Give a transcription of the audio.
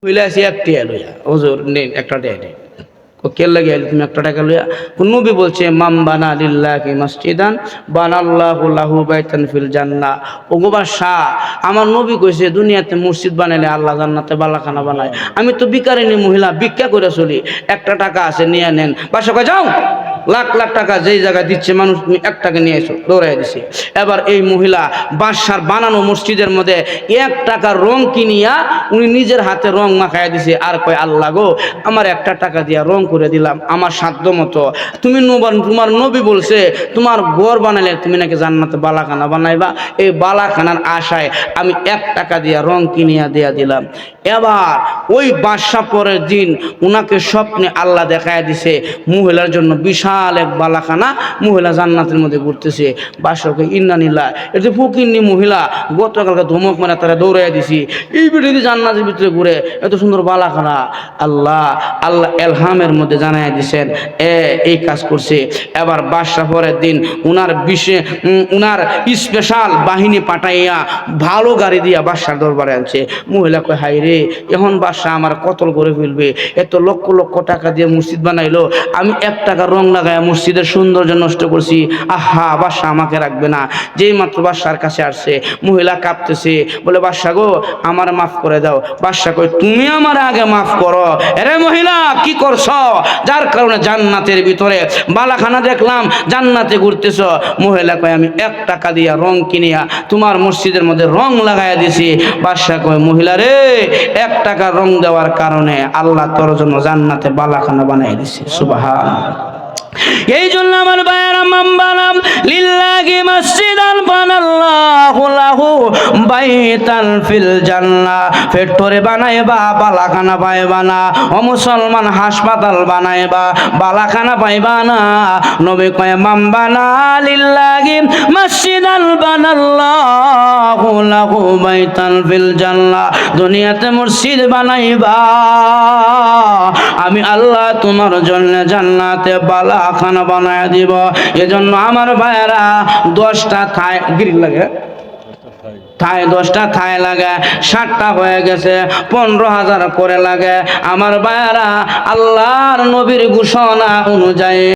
কইলে আসি একটি লইয়া হুজুর নেন একটা টাকা নেন কে লাগে তুমি একটা টাকা লইয়া নবী বলছে মাম বানা লিল্লাহি মসজিদান বানাল্লাহু লাহু বাইতান ফিল জান্নাহ। ওগো বাদশাহ, আমার নবী কইছে দুনিয়াতে মসজিদ বানাইলে আল্লাহ জান্নাতে বালাখানা বানায়। আমি তো ভিখারিনী মহিলা, ভিক্ষা করে চলি, একটা টাকা আছে নিয়ে নেন। বাদশাহ কয় যাও, লাখ লাখ টাকা যেই জায়গায় দিচ্ছে মানুষ, তুমি এক টাকা নিয়ে এসো, দৌড়াই দিছে। এবার এই মহিলা বাদশার বানানো মসজিদের মধ্যে 1 টাকার রং কিনিয়া উনি নিজের হাতে রং মাখাইয়া দিছে। আর কয় আল্লাহ গো, আমার একটা টাকা দিয়া রং করে দিলাম আমার সাধ্য মতো। তুমি তোমার নবী বলছে তোমার ঘর বানাইলে তুমি নাকি জান্নাতে বালাখানা বানাইবা, এই বালাখানার আশায় আমি 1 টাকা দিয়া রং কিনিয়া দিয়া দিলাম। এবার ওই বাদশা পরের দিন উনাকে স্বপ্নে আল্লাহ দেখায় দিছে মহিলার জন্য বিশাল এক বালাখানা, মহিলা জান্নাতের মধ্যে ঘুরতেছে। বাদশাকে ইন্নানিল্লাহ, এর যে ফকিন্নি মহিলা গতকালকে ধমক মারা তারা দৌড়াইয়া দিছি, এই ভিডিও জান্নাতের ভিতরে ঘুরে এত সুন্দর বালাখানা। আল্লাহ আল্লাহ এলহামের মধ্যে জানাই দিছেন এই কাজ করছে। এবার বাদশা পরের দিন উনার স্পেশাল বাহিনী পাঠাইয়া ভালো গাড়ি দিয়া বাদশার দরবারে আনছে। মহিলা কয় হাই রে, এখন বাদশা আমার কতল করে ফেলবে, এত লক্ষ লক্ষ টাকা দিয়ে মসজিদ বানাইলো, আমি 1 টাকা রং লাগায় মসজিদের সৌন্দর্য নষ্ট করছি। আহা, বাদশা আমাকে রাখবে না। যেই মাত্র বাদশার কাছে আসছে, মহিলা কাঁপতেছে, বলে বাদশা গো আমার মাফ করে দাও। বাদশা কয় তুমি আমার আগে মাফ করো। আরে মহিলা কি করছ, যার কারণে জান্নাতের ভিতরে বালাখানা দেখলাম, জান্নাতে ঘুরতেছ। মহিলা কয় আমি 1 টাকা দিয়া রং কিনিয়া তোমার মসজিদের মধ্যে রং লাগাইয়া দিছি। বাদশা কয় মহিলা রে, 1 টাকা রং দেওয়ার কারণে আল্লাহ তোর জন্য জান্নাতে বালাখানা বানাই দিছে। সুবহানাল্লাহ। এই জন্য আমার ভাইয়েরা, মাম বানাম লিল্লাহি মসজিদান বানাল্লাহু লাহু বাইতান ফিল জান্নাহ। ফ্যাক্টরি বানাইবা বালাখানা পাইবা না, ও মুসলমান হাসপাতাল বানাইবা বালাখানা পাইবা না। নবী কয় মাম বানা লিল্লাহি মসজিদান বানাল্লাহু লাহু বাইতান ফিল জান্নাহ। দুনিয়াতে মসজিদ বানাইবা, আমি আল্লাহ তোমার জন্য জান্নাতে বালাখানা বানায় দিব। এজন্য আমার ভাইয়েরা 10টা থায় গ্রিল লাগে, থায় 10টা থায় লাগে, 60টা হয়ে গেছে, 15,000 করে লাগে। আমার ভাইয়েরা, আল্লাহর নবীর ঘোষণা অনুযায়ী